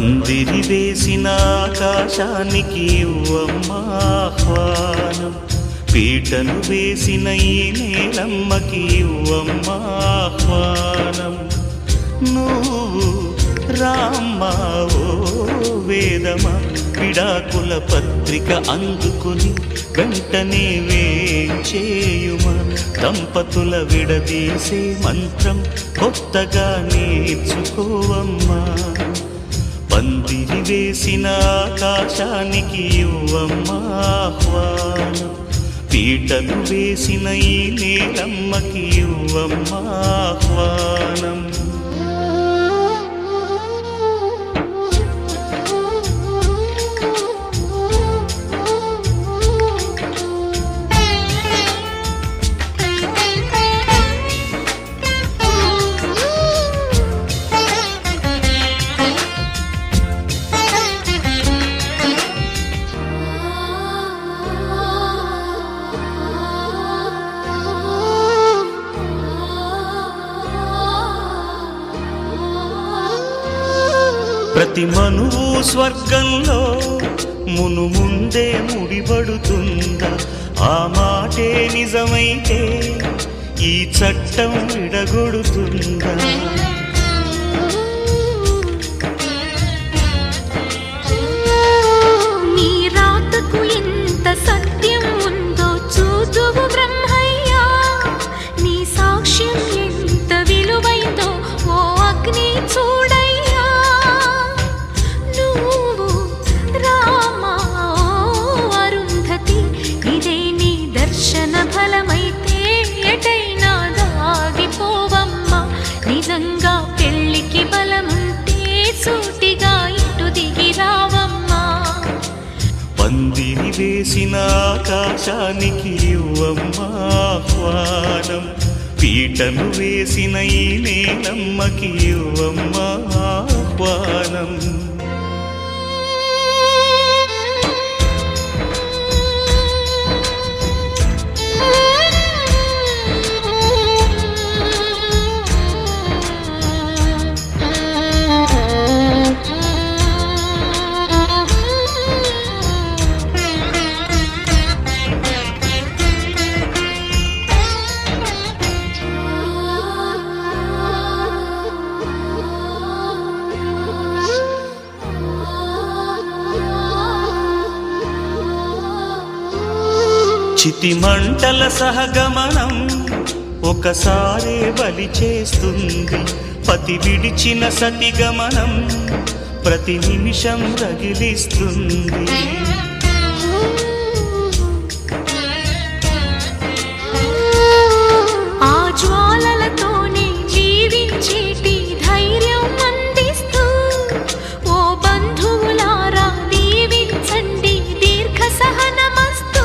పందిరి వేసిన ఆకాశానికి ఇవ్వమ్మా ఆహ్వానం, పీటను వేసిన ఈ నేలమ్మకి ఇవ్వమ్మా ఆహ్వానం. నువ్వు రామ్మా ఓ వేదమా, విడాకుల పత్రిక అందుకుని వెంటనే వేంచేయుమా, దంపతుల విడదీసే మంత్రం కొత్తగా నేర్చుకోవమ్మా. పందిరి వేసిన ఆకాశానికి ఇవ్వమ్మా ఆహ్వానం, పీటలు వేసిన ఈ నేలమ్మకి ఇవ్వమ్మా ఆహ్వానం. ప్రతి మనువు స్వర్గంలో ముందే ముడిపడుతుందా, ఆ మాటే నిజమైతే ఈ చట్టం విడగొడుతుందా. నీ రాతకు ఎంత సత్యం ఉందో చూదువు బ్రహ్మయ్యా, నీ సాక్ష్యం ఎంత విలువైందో ఓ అగ్ని చూడయ్యా. ఫలమైతే ఎటైనా దాగిపోవమ్మా, నిజంగా పెళ్ళికి బలముంటే సూటిగా ఇటు దిగి రావమ్మా. పందిరి వేసిన ఆకాశానికి ఇవ్వమ్మా ఆహ్వానం, పీటను వేసిన ఈ నేలమ్మకి ఇవ్వమ్మా ఆహ్వానం. చితి మంటల సహగమనం ఒకసారే బలి చేస్తుంది, పతి విడిచిన సతిగమనం ప్రతి నిమిషం రగిలిస్తుంది. ఆ జ్వాలలతోనే జీవించేటి ధైర్యం అందిస్తూ ఓ బంధువులారా దీవించండి దీర్ఘ సహనమస్తు.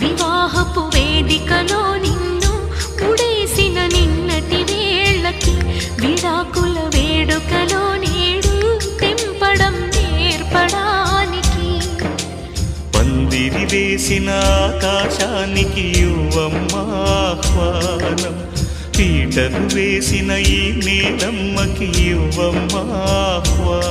వివాహపు వేదికలో నిన్ను ముడేసిన నిన్నటి వేళ్ళకి, విడాకుల వేడుకలో నేడు తెంపడం నేర్పడానికి. పందిరి వేసిన ఆకాశానికి ఇవ్వమ్మా ఆహ్వానం, పీటలు వేసిన ఈ నేలమ్మకి ఇవ్వమ్మా ఆహ్వానం.